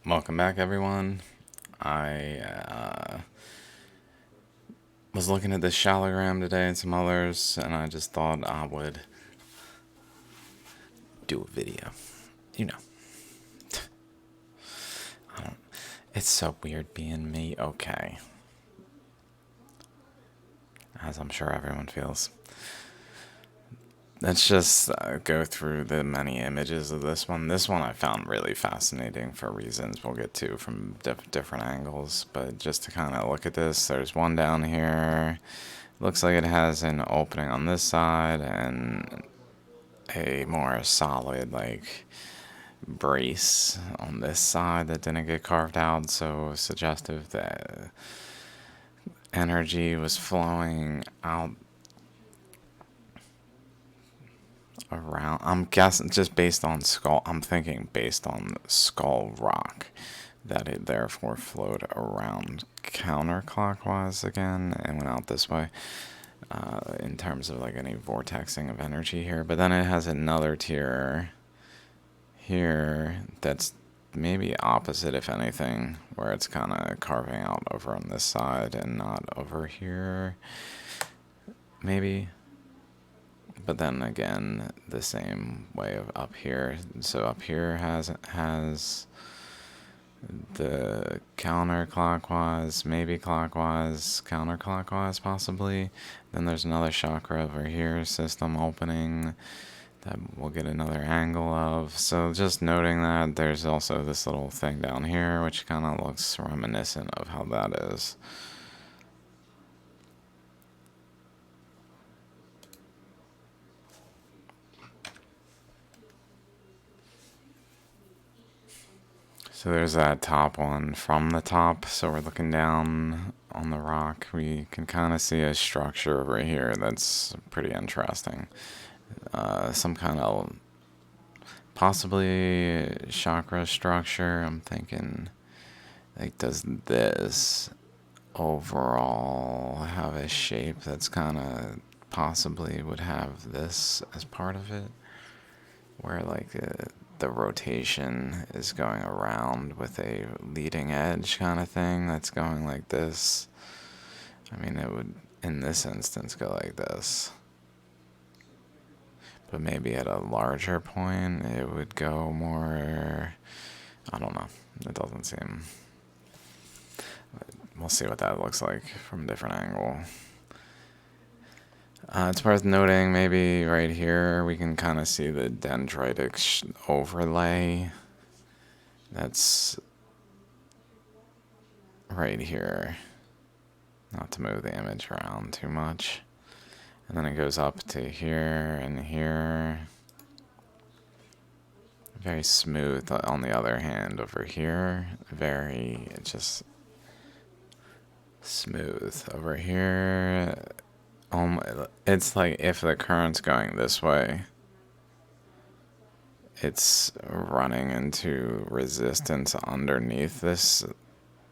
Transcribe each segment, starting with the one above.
Welcome back, everyone. I was looking at this Shalagram today and some others, and I just thought I would do a video. You know, it's so weird being me, okay, as I'm sure everyone feels. Let's just go through the many images of this one. This one I found really fascinating for reasons we'll get to from different angles, but just to kind of look at this, there's one down here. Looks like it has an opening on this side and a more solid, like, brace on this side that didn't get carved out, so suggestive that energy was flowing out around. I'm guessing just based on skull, I'm thinking based on skull rock, that it therefore flowed around counterclockwise again and went out this way. In terms of like any vortexing of energy here, but then it has another tier here that's maybe opposite, if anything, where it's kind of carving out over on this side and not over here, maybe. But then again, the same way of up here. So up here has the counterclockwise, maybe clockwise, counterclockwise possibly. Then there's another chakra over here, system opening, that we'll get another angle of. So just noting that there's also this little thing down here, which kind of looks reminiscent of how that is. So there's that top one from the top. So we're looking down on the rock. We can kind of see a structure over here that's pretty interesting. Some kind of possibly chakra structure. I'm thinking, like, does this overall have a shape that's kind of possibly would have this as part of it, where like the rotation is going around with a leading edge kind of thing that's going like this. I mean, it would in this instance go like this, but maybe at a larger point it would go more, I don't know, it doesn't seem. We'll see what that looks like from a different angle. It's worth noting, maybe right here we can kind of see the dendritic overlay. That's right here. Not to move the image around too much. And then it goes up to here and here. Very smooth on the other hand over here. Very just smooth over here. It's like if the current's going this way, it's running into resistance underneath this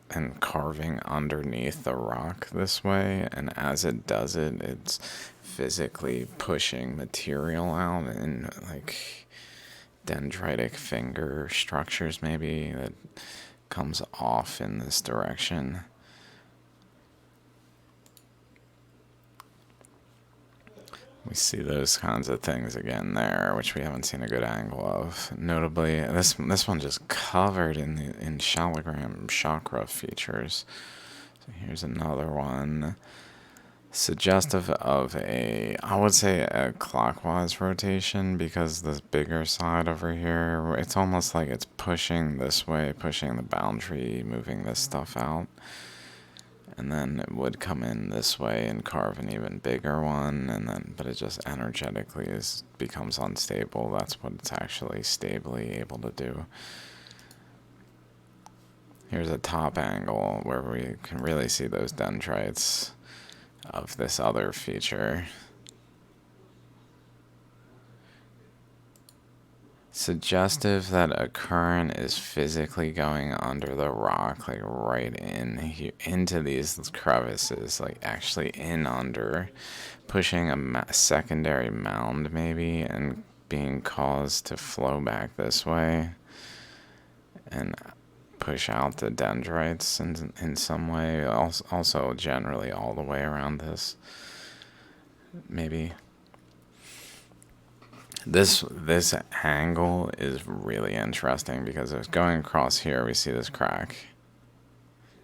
and carving underneath the rock this way, and as it does it, it's physically pushing material out in like dendritic finger structures maybe that comes off in this direction. We see those kinds of things again there, which we haven't seen a good angle of. Notably, this one just covered in Shalagram chakra features. So here's another one, suggestive of I would say a clockwise rotation, because this bigger side over here, it's almost like it's pushing this way, pushing the boundary, moving this stuff out. And then it would come in this way and carve an even bigger one, and then but it just energetically becomes unstable. That's what it's actually stably able to do. Here's a top angle where we can really see those dendrites of this other feature. Suggestive that a current is physically going under the rock, like right in here, into these crevices, like actually in under, pushing a secondary mound maybe, and being caused to flow back this way, and push out the dendrites in some way. Also generally all the way around this. Maybe. This angle is really interesting because it's going across here. We see this crack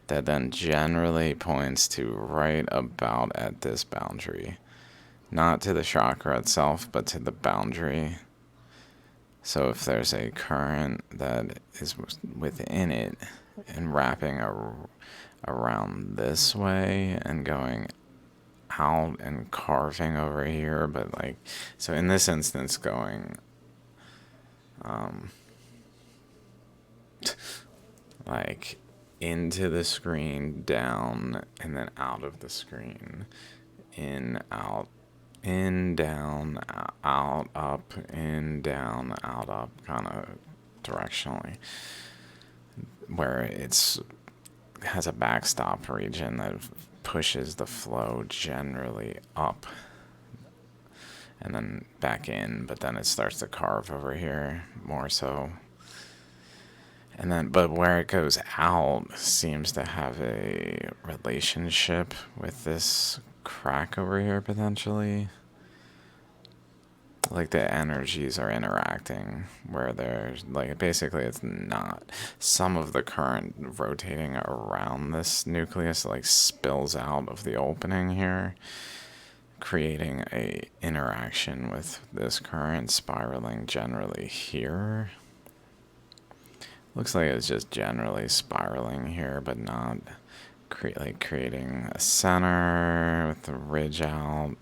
that then generally points to right about at this boundary. Not to the chakra itself, but to the boundary. So if there's a current that is within it and wrapping around this way and going out and carving over here, but like, so in this instance going like into the screen, down, and then out of the screen, in, out, in, down, out, up, in, down, out, up, kind of directionally, where it's has a backstop region that pushes the flow generally up and then back in, but then it starts to carve over here more so. And then, but where it goes out seems to have a relationship with this crack over here potentially. Like the energies are interacting where there's like basically it's not some of the current rotating around this nucleus like spills out of the opening here, creating a interaction with this current spiraling generally here. Looks like it's just generally spiraling here, but not creating a center with the ridge out.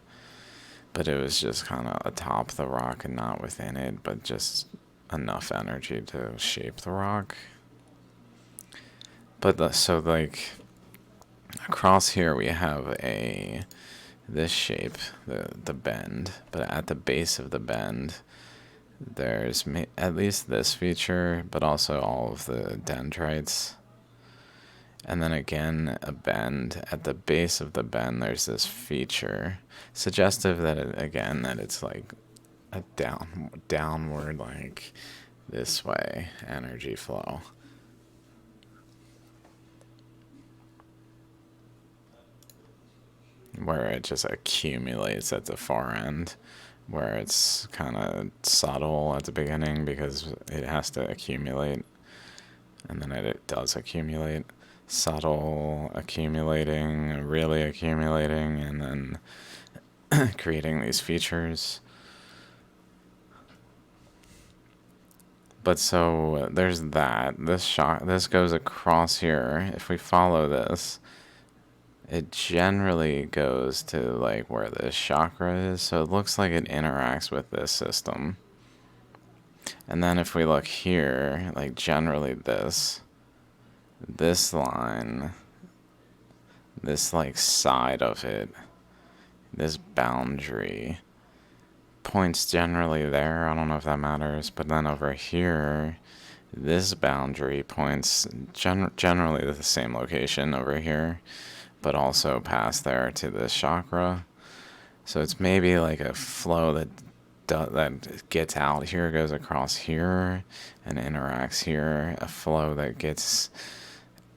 But it was just kind of atop the rock and not within it, but just enough energy to shape the rock. But so like across here we have this shape, the bend, but at the base of the bend there's at least this feature, but also all of the dendrites. And then again, a bend. At the base of the bend, there's this feature, suggestive that that it's like a downward, like this way energy flow. Where it just accumulates at the far end, where it's kind of subtle at the beginning because it has to accumulate, and then it does accumulate. Subtle, accumulating, really accumulating, and then creating these features. But so there's that. This goes across here. If we follow this, it generally goes to like where this chakra is. So it looks like it interacts with this system. And then if we look here, like generally this line, this like side of it, this boundary points generally there. I don't know if that matters, but then over here, this boundary points generally to the same location over here, but also past there to this chakra. So it's maybe like a flow that gets out here, goes across here, and interacts here. A flow that gets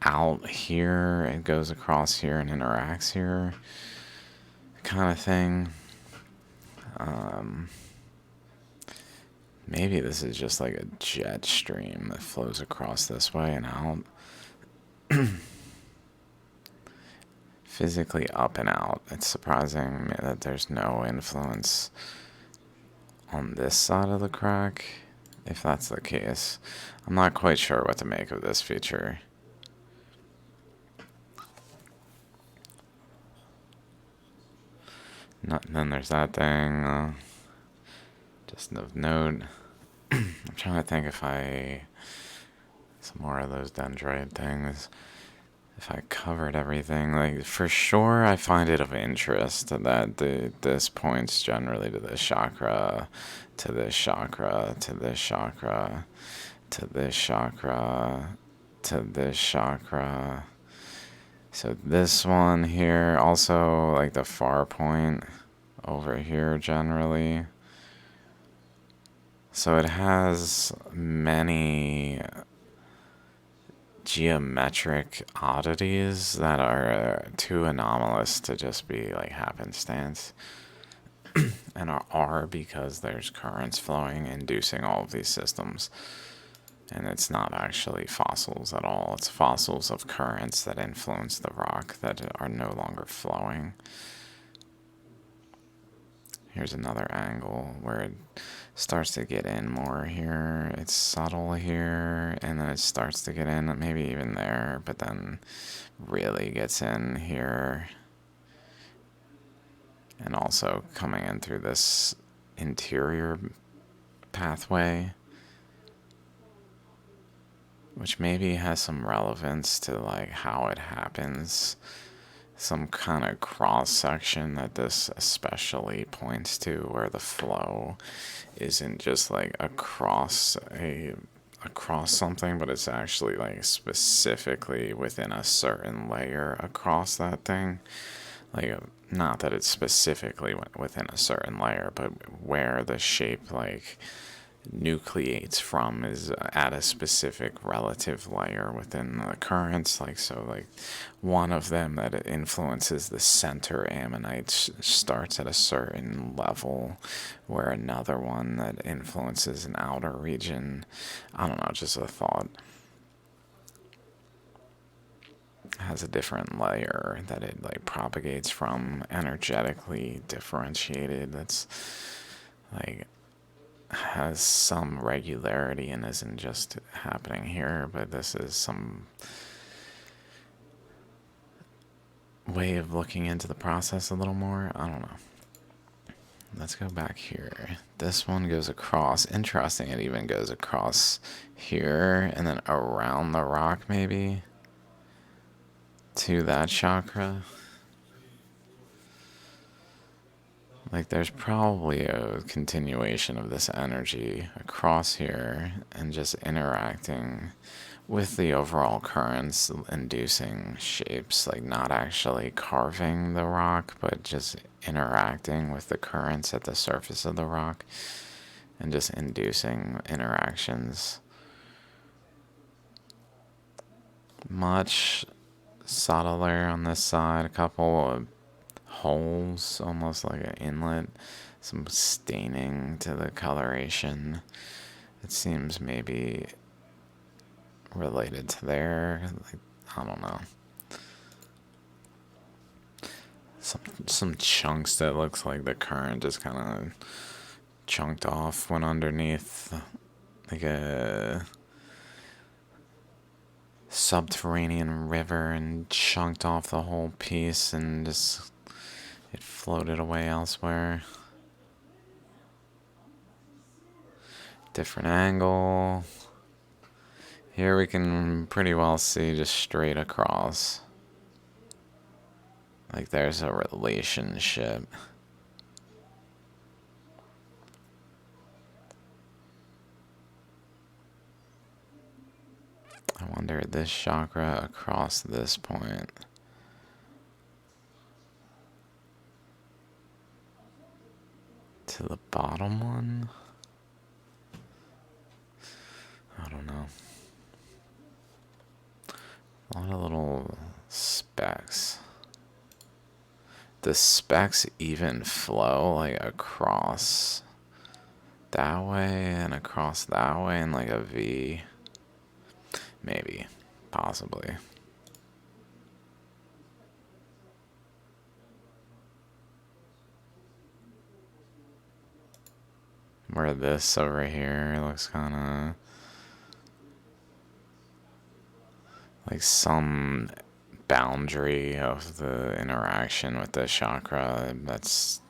out here and goes across here and interacts here, kind of thing. Maybe this is just like a jet stream that flows across this way and out. Physically up and out. It's surprising that there's no influence on this side of the crack. If that's the case, I'm not quite sure what to make of this feature. Then there's that thing. Just of note. I'm trying to think if some more of those dendrite things. If I covered everything, like for sure, I find it of interest that this points generally to this chakra, to this chakra, to this chakra, to this chakra, to this chakra. So this one here, also like the far point over here generally. So it has many geometric oddities that are too anomalous to just be like happenstance, and are because there's currents flowing inducing all of these systems. And it's not actually fossils at all. It's fossils of currents that influence the rock that are no longer flowing. Here's another angle where it starts to get in more here. It's subtle here, and then it starts to get in, maybe even there, but then really gets in here. And also coming in through this interior pathway, which maybe has some relevance to like how it happens. Some kind of cross section that this especially points to, where the flow isn't just like across something, but it's actually like specifically within a certain layer across that thing. Like, not that it's specifically within a certain layer, but where the shape like nucleates from is at a specific relative layer within the currents. Like, so like one of them that influences the center ammonite starts at a certain level, where another one that influences an outer region, I don't know, just a thought, has a different layer that it like propagates from, energetically differentiated, that's like has some regularity and isn't just happening here, but this is some way of looking into the process a little more. I don't know. Let's go back here. This one goes across. Interesting, it even goes across here and then around the rock maybe to that chakra. Like, there's probably a continuation of this energy across here and just interacting with the overall currents, inducing shapes, like not actually carving the rock, but just interacting with the currents at the surface of the rock and just inducing interactions. Much subtler on this side, a couple of holes, almost like an inlet, some staining to the coloration. It seems maybe related to there. Like, I don't know. Some chunks that looks like the current just kind of chunked off, went underneath like a subterranean river and chunked off the whole piece, and just it floated away elsewhere. Different angle. Here we can pretty well see just straight across. Like, there's a relationship. I wonder, this chakra across this point. To the bottom one? I don't know. A lot of little specks. The specks even flow like across that way and across that way in like a V. Maybe. Possibly. Where this over here looks kind of like some boundary of the interaction with the chakra that's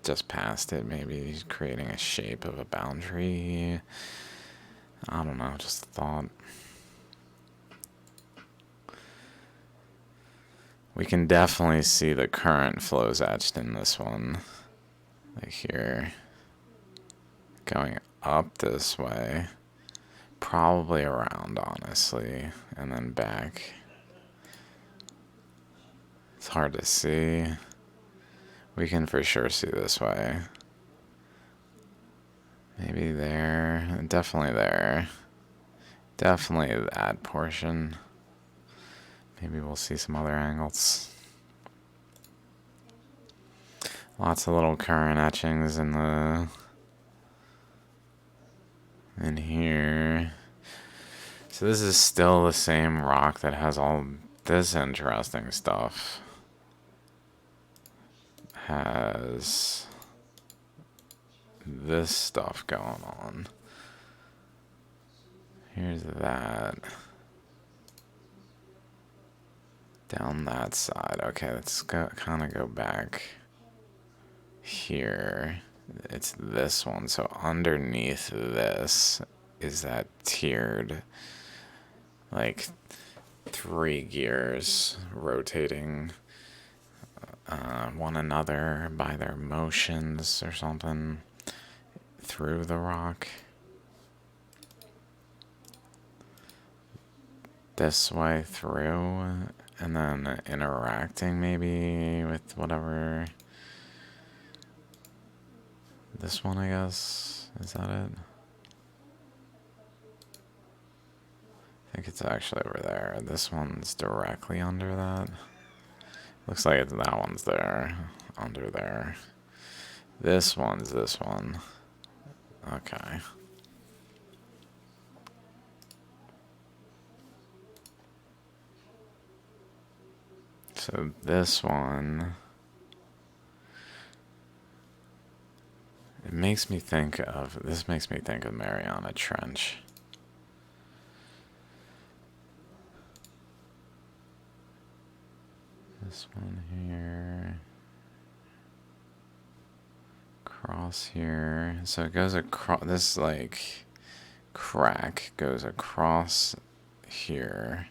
just past it, maybe creating a shape of a boundary. I don't know, just a thought. We can definitely see the current flows etched in this one. Like here. Going up this way. Probably around, honestly. And then back. It's hard to see. We can for sure see this way. Maybe there. Definitely there. Definitely that portion. Maybe we'll see some other angles. Lots of little current etchings in here. So this is still the same rock that has all this interesting stuff. Has this stuff going on. Here's that. Down that side. Okay, let's kind of go back here. It's this one. So underneath this is that tiered, like 3 gears rotating one another by their motions or something through the rock. This way through, and then interacting maybe with whatever. This one, I guess. Is that it? I think it's actually over there. This one's directly under that. Looks like that one's there, under there. This one's this one. Okay. So this one, this makes me think of Mariana Trench. This one here. Cross here. So it goes across, this like crack goes across here.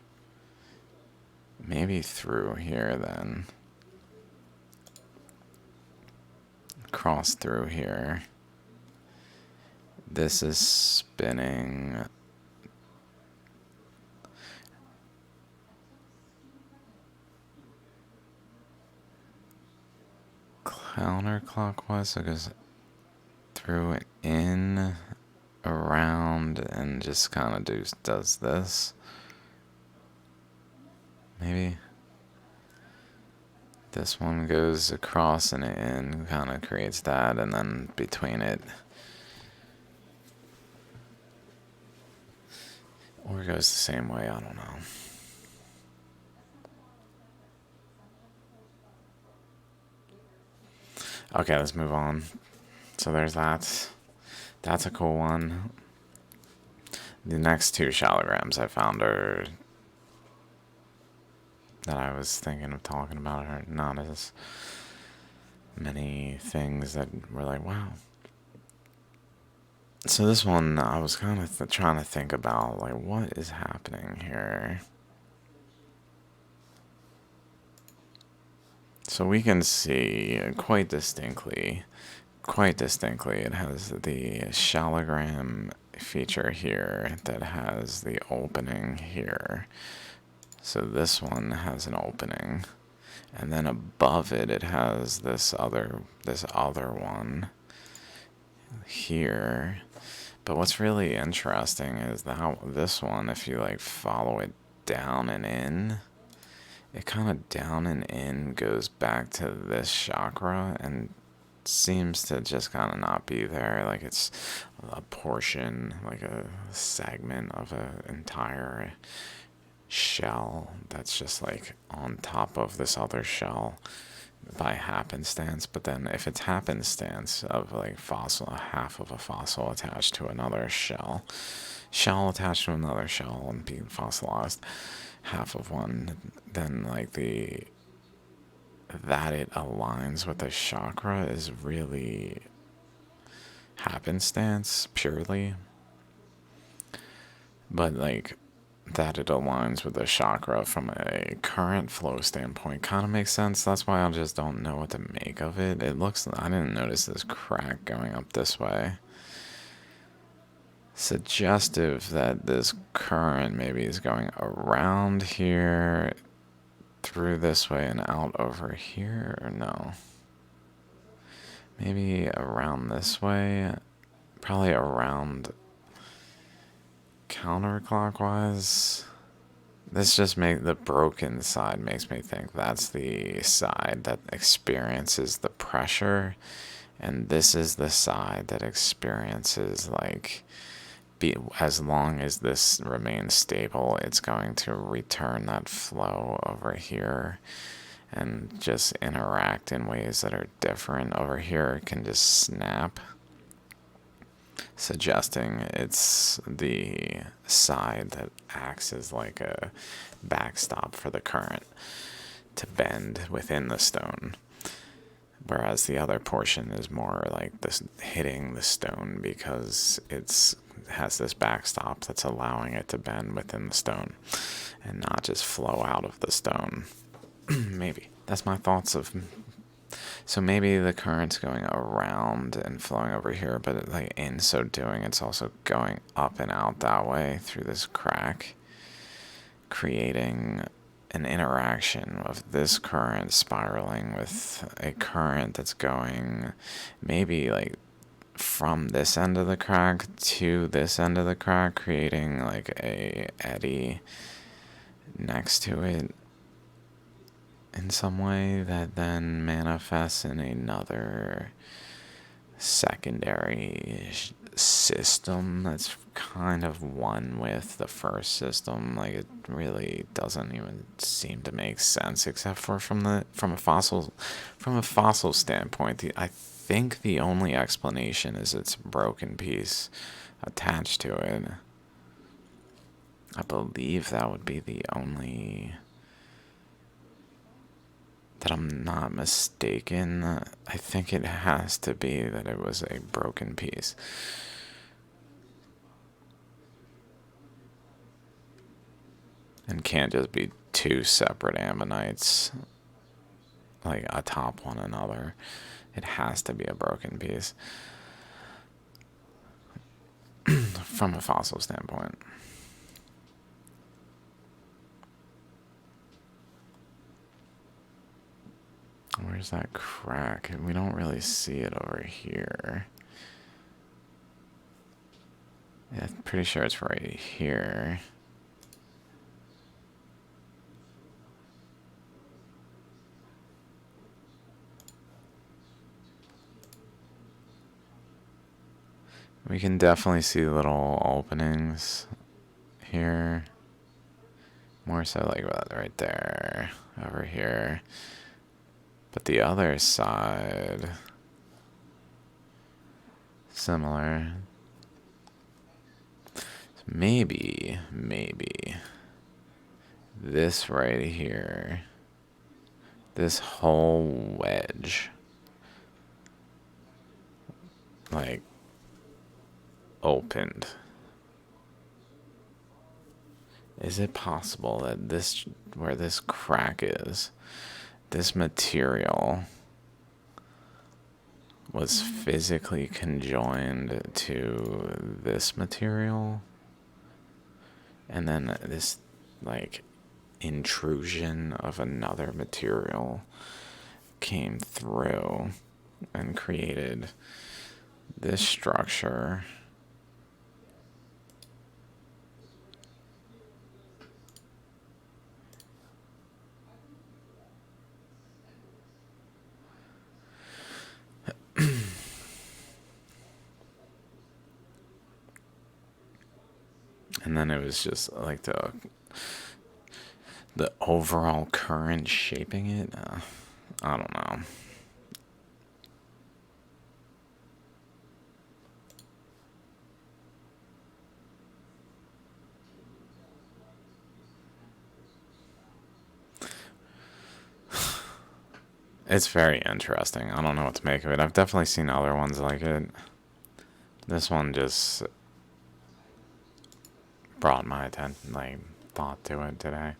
Maybe through here then. Cross through here. This is spinning. Counterclockwise, so it goes through, in, around, and just kind of does this. Maybe this one goes across and in, kind of creates that, and then between it, or it goes the same way, I don't know. Okay, let's move on. So there's that. That's a cool one. The next 2 shallograms I found are that I was thinking of talking about are not as many things that were like, wow. So this one, I was kind of trying to think about, like, what is happening here? So we can see quite distinctly, it has the shallogram feature here that has the opening here. So this one has an opening, and then above it, it has this other one here. But what's really interesting is how this one, if you like follow it down and in, it kind of down and in goes back to this chakra and seems to just kind of not be there. Like it's a portion, like a segment of an entire shell that's just like on top of this other shell by happenstance. But then if it's happenstance of like fossil, half of a fossil attached to another shell attached to another shell and being fossilized, half of one, then like that it aligns with the chakra is really happenstance purely. But like that it aligns with the chakra from a current flow standpoint kind of makes sense. That's why I just don't know what to make of it. It looks, I didn't notice this crack going up this way. Suggestive that this current maybe is going around here, through this way and out over here, or no? Maybe around this way, probably around counterclockwise. This just make the broken side makes me think that's the side that experiences the pressure, and this is the side that experiences like as long as this remains stable, it's going to return that flow over here and just interact in ways that are different. Over here, it can just snap, suggesting it's the side that acts as like a backstop for the current to bend within the stone. Whereas the other portion is more like this hitting the stone because it's has this backstop that's allowing it to bend within the stone and not just flow out of the stone. Maybe. That's my thoughts of. So maybe the current's going around and flowing over here, but like in so doing, it's also going up and out that way through this crack, creating an interaction of this current spiraling with a current that's going maybe like from this end of the crack to this end of the crack, creating like a eddy next to it in some way that then manifests in another secondary system that's kind of one with the first system. Like it really doesn't even seem to make sense, except for from a fossil standpoint. I think the only explanation is its broken piece attached to it. I believe that would be the only. That I'm not mistaken. I think it has to be that it was a broken piece. And can't just be two separate ammonites, like atop one another. It has to be a broken piece. From a fossil standpoint. Where's that crack? We don't really see it over here. Yeah, I'm pretty sure it's right here. We can definitely see little openings here. More so like right there, over here. But the other side, similar. Maybe this right here, this whole wedge, like, opened. Is it possible that this, where this crack is, this material was physically conjoined to this material? And then this, like, intrusion of another material came through and created this structure. And then it was just like the overall current shaping it. I don't know. It's very interesting. I don't know what to make of it. I've definitely seen other ones like it. This one just brought my attention, like, thought to it today.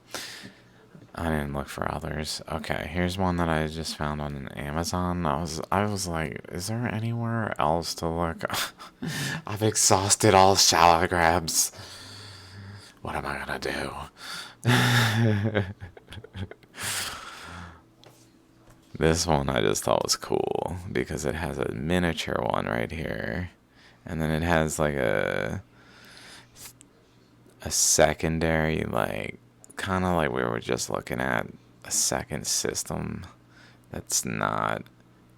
I didn't look for others. Okay, here's one that I just found on Amazon. I was like, is there anywhere else to look? I've exhausted all shallow grabs. What am I gonna do? This one I just thought was cool because it has a miniature one right here. And then it has like a secondary like kind of like we were just looking at a second system that's not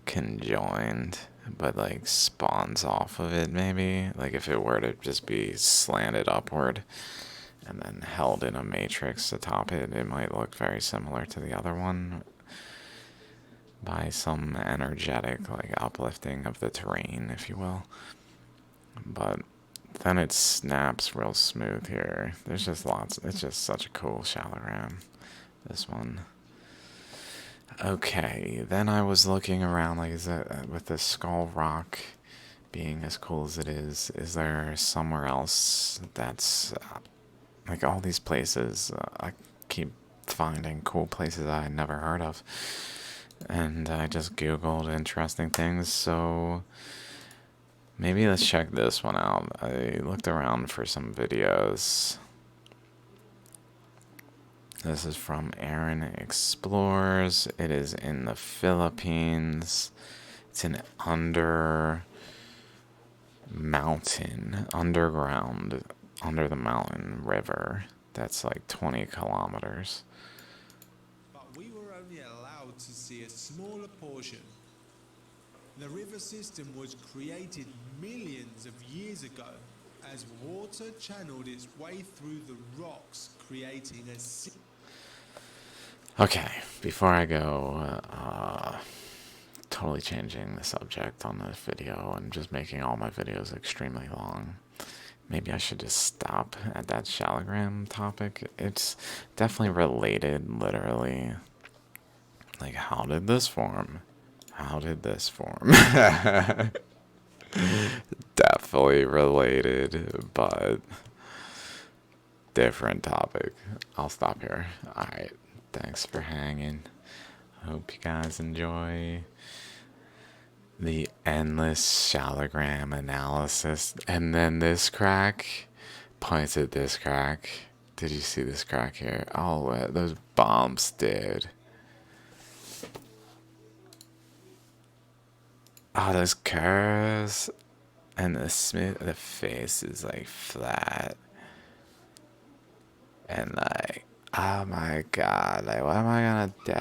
conjoined, but like spawns off of it maybe. Like if it were to just be slanted upward and then held in a matrix atop it, it might look very similar to the other one by some energetic like uplifting of the terrain, if you will. But then it snaps real smooth here. There's just lots. It's just such a cool shallogram, this one. Okay, then I was looking around, like, is that with the Skull Rock being as cool as it is there somewhere else that's like all these places? I keep finding cool places I had never heard of, and I just googled interesting things. So maybe let's check this one out. I looked around for some videos. This is from Aaron Explores. It is in the Philippines. It's an underground, under the mountain river. That's like 20 kilometers. But we were only allowed to see a smaller portion. The river system was created millions of years ago as water channeled its way through the rocks, creating a Okay, before I go, totally changing the subject on this video and just making all my videos extremely long. Maybe I should just stop at that shallogram topic. It's definitely related, literally. Like, how did this form? How did this form? Definitely related, but different topic. I'll stop here. Alright, thanks for hanging. Hope you guys enjoy the endless shallogram analysis. And then this crack points at this crack. Did you see this crack here? Oh, those bumps, dude. Oh, those curves. And the face is like flat. And like, oh my god, like what am I gonna do?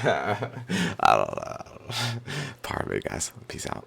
I don't know. Pardon me, guys. Peace out.